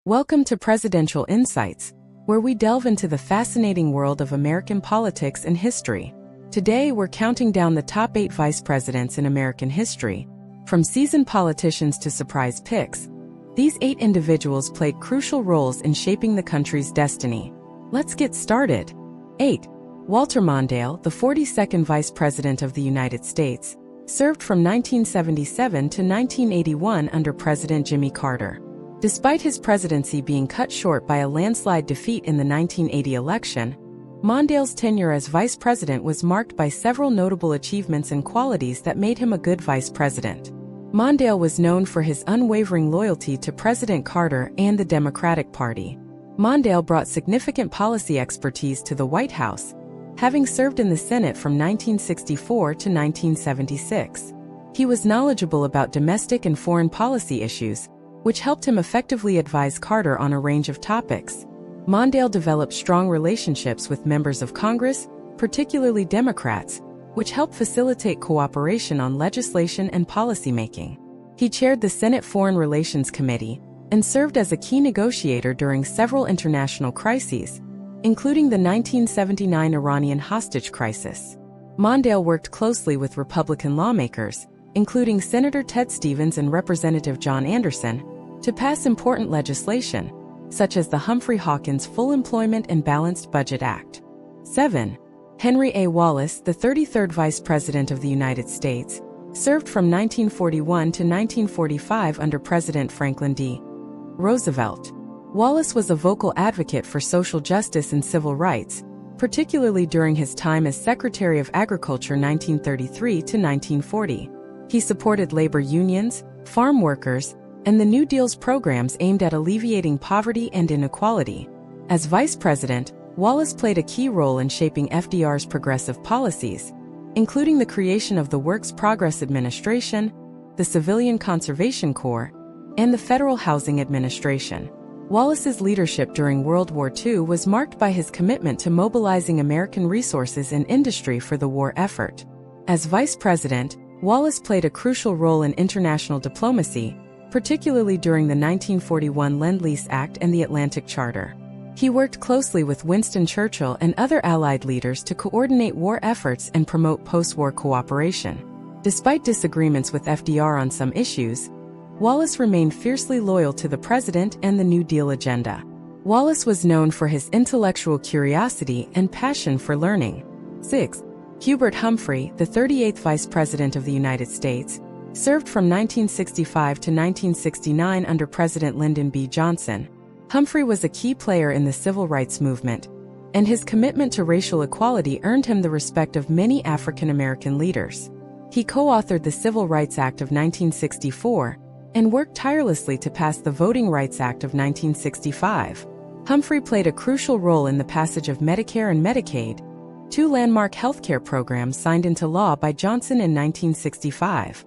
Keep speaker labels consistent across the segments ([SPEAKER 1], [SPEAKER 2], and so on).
[SPEAKER 1] Welcome to Presidential Insights, where we delve into the fascinating world of American politics and history. Today, we're counting down the top 8 vice presidents in American history. From seasoned politicians to surprise picks, these 8 individuals played crucial roles in shaping the country's destiny. Let's get started. 8. Walter Mondale, the 42nd Vice President of the United States, served from 1977 to 1981 under President Jimmy Carter. Despite his presidency being cut short by a landslide defeat in the 1980 election, Mondale's tenure as vice president was marked by several notable achievements and qualities that made him a good vice president. Mondale was known for his unwavering loyalty to President Carter and the Democratic Party. Mondale brought significant policy expertise to the White House, having served in the Senate from 1964 to 1976. He was knowledgeable about domestic and foreign policy issues, which helped him effectively advise Carter on a range of topics. Mondale developed strong relationships with members of Congress, particularly Democrats, which helped facilitate cooperation on legislation and policymaking. He chaired the Senate Foreign Relations Committee and served as a key negotiator during several international crises, including the 1979 Iranian hostage crisis. Mondale worked closely with Republican lawmakers, including Senator Ted Stevens and Representative John Anderson, to pass important legislation, such as the Humphrey-Hawkins Full Employment and Balanced Budget Act. 7. Henry A. Wallace, the 33rd Vice President of the United States, served from 1941 to 1945 under President Franklin D. Roosevelt. Wallace was a vocal advocate for social justice and civil rights, particularly during his time as Secretary of Agriculture 1933 to 1940. He supported labor unions, farm workers, and the New Deal's programs aimed at alleviating poverty and inequality. As vice president, Wallace played a key role in shaping FDR's progressive policies, including the creation of the Works Progress Administration, the Civilian Conservation Corps, and the Federal Housing Administration. Wallace's leadership during World War II was marked by his commitment to mobilizing American resources and industry for the war effort. As vice president, Wallace played a crucial role in international diplomacy, particularly during the 1941 Lend-Lease Act and the Atlantic Charter. He worked closely with Winston Churchill and other Allied leaders to coordinate war efforts and promote post-war cooperation. Despite disagreements with FDR on some issues, Wallace remained fiercely loyal to the president and the New Deal agenda. Wallace was known for his intellectual curiosity and passion for learning. 6. Hubert Humphrey, the 38th Vice President of the United States, served from 1965 to 1969 under President Lyndon B. Johnson. Humphrey was a key player in the civil rights movement, and his commitment to racial equality earned him the respect of many African American leaders. He co-authored the Civil Rights Act of 1964 and worked tirelessly to pass the Voting Rights Act of 1965. Humphrey played a crucial role in the passage of Medicare and Medicaid, 2 landmark healthcare programs signed into law by Johnson in 1965.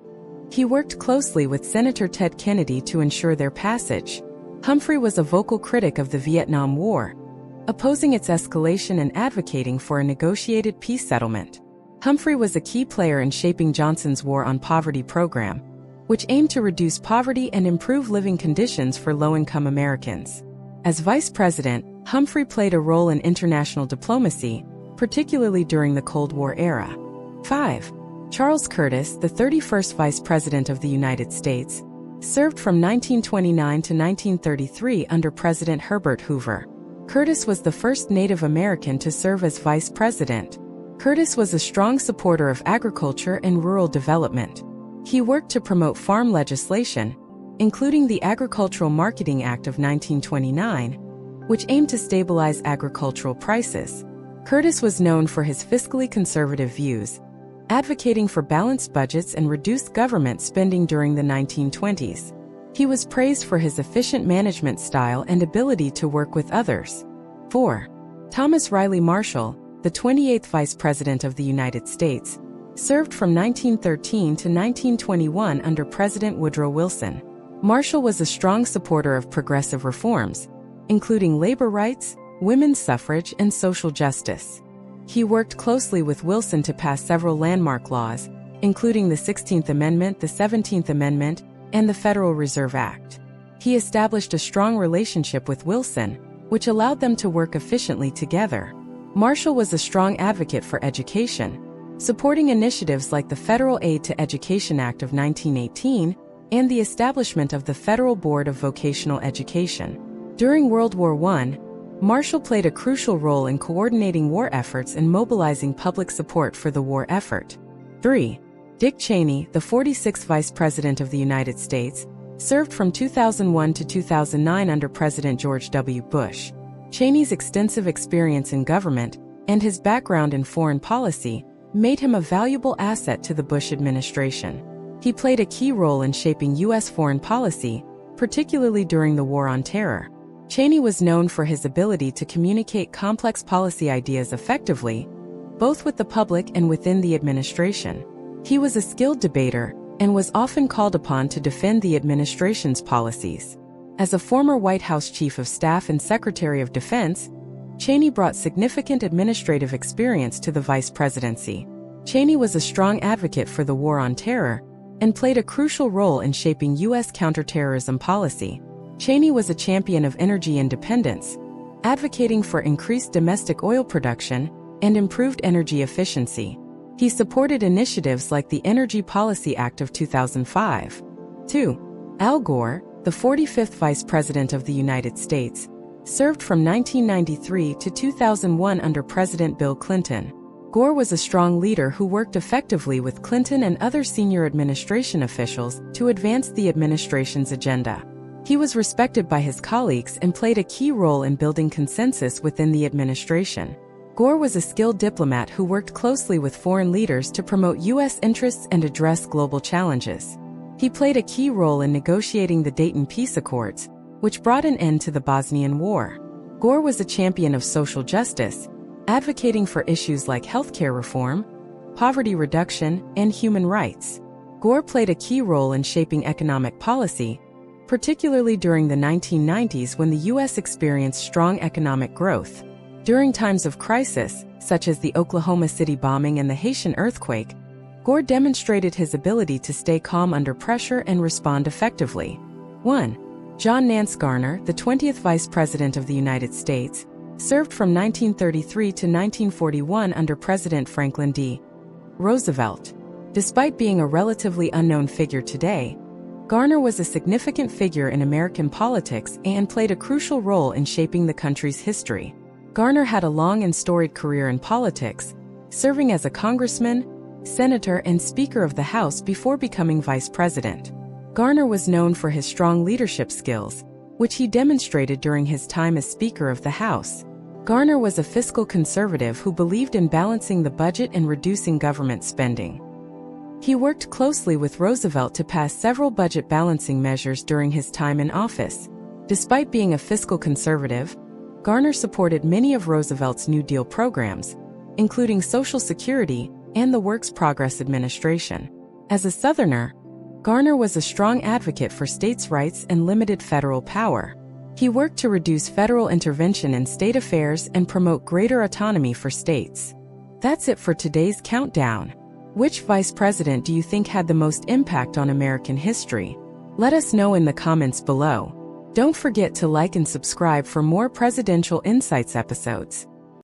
[SPEAKER 1] He worked closely with Senator Ted Kennedy to ensure their passage. Humphrey was a vocal critic of the Vietnam War, opposing its escalation and advocating for a negotiated peace settlement. Humphrey was a key player in shaping Johnson's War on Poverty program, which aimed to reduce poverty and improve living conditions for low-income Americans. As vice president, Humphrey played a role in international diplomacy, particularly during the Cold War era. 5. Charles Curtis, the 31st Vice President of the United States, served from 1929 to 1933 under President Herbert Hoover. Curtis was the first Native American to serve as vice president. Curtis was a strong supporter of agriculture and rural development. He worked to promote farm legislation, including the Agricultural Marketing Act of 1929, which aimed to stabilize agricultural prices. Curtis was known for his fiscally conservative views, advocating for balanced budgets and reduced government spending during the 1920s. He was praised for his efficient management style and ability to work with others. 4. Thomas Riley Marshall, the 28th Vice President of the United States, served from 1913 to 1921 under President Woodrow Wilson. Marshall was a strong supporter of progressive reforms, including labor rights, women's suffrage, and social justice. He worked closely with Wilson to pass several landmark laws, including the 16th Amendment, the 17th Amendment, and the Federal Reserve Act. He established a strong relationship with Wilson, which allowed them to work efficiently together. Marshall was a strong advocate for education, supporting initiatives like the Federal Aid to Education Act of 1918 and the establishment of the Federal Board of Vocational Education. During World War I, Marshall played a crucial role in coordinating war efforts and mobilizing public support for the war effort. 3. Dick Cheney, the 46th Vice President of the United States, served from 2001 to 2009 under President George W. Bush. Cheney's extensive experience in government and his background in foreign policy made him a valuable asset to the Bush administration. He played a key role in shaping U.S. foreign policy, particularly during the War on Terror. Cheney was known for his ability to communicate complex policy ideas effectively, both with the public and within the administration. He was a skilled debater and was often called upon to defend the administration's policies. As a former White House Chief of Staff and Secretary of Defense, Cheney brought significant administrative experience to the vice presidency. Cheney was a strong advocate for the War on Terror and played a crucial role in shaping U.S. counterterrorism policy. Cheney was a champion of energy independence, advocating for increased domestic oil production and improved energy efficiency. He supported initiatives like the Energy Policy Act of 2005. 2. Al Gore, the 45th Vice President of the United States, served from 1993 to 2001 under President Bill Clinton. Gore was a strong leader who worked effectively with Clinton and other senior administration officials to advance the administration's agenda. He was respected by his colleagues and played a key role in building consensus within the administration. Gore was a skilled diplomat who worked closely with foreign leaders to promote U.S. interests and address global challenges. He played a key role in negotiating the Dayton Peace Accords, which brought an end to the Bosnian War. Gore was a champion of social justice, advocating for issues like healthcare reform, poverty reduction, and human rights. Gore played a key role in shaping economic policy, particularly during the 1990s when the U.S. experienced strong economic growth. During times of crisis, such as the Oklahoma City bombing and the Haitian earthquake, Gore demonstrated his ability to stay calm under pressure and respond effectively. 1. John Nance Garner, the 20th Vice President of the United States, served from 1933 to 1941 under President Franklin D. Roosevelt. Despite being a relatively unknown figure today, Garner was a significant figure in American politics and played a crucial role in shaping the country's history. Garner had a long and storied career in politics, serving as a congressman, senator, and Speaker of the House before becoming vice president. Garner was known for his strong leadership skills, which he demonstrated during his time as Speaker of the House. Garner was a fiscal conservative who believed in balancing the budget and reducing government spending. He worked closely with Roosevelt to pass several budget balancing measures during his time in office. Despite being a fiscal conservative, Garner supported many of Roosevelt's New Deal programs, including Social Security and the Works Progress Administration. As a Southerner, Garner was a strong advocate for states' rights and limited federal power. He worked to reduce federal intervention in state affairs and promote greater autonomy for states. That's it for today's countdown. Which vice president do you think had the most impact on American history? Let us know in the comments below. Don't forget to like and subscribe for more Presidential Insights episodes.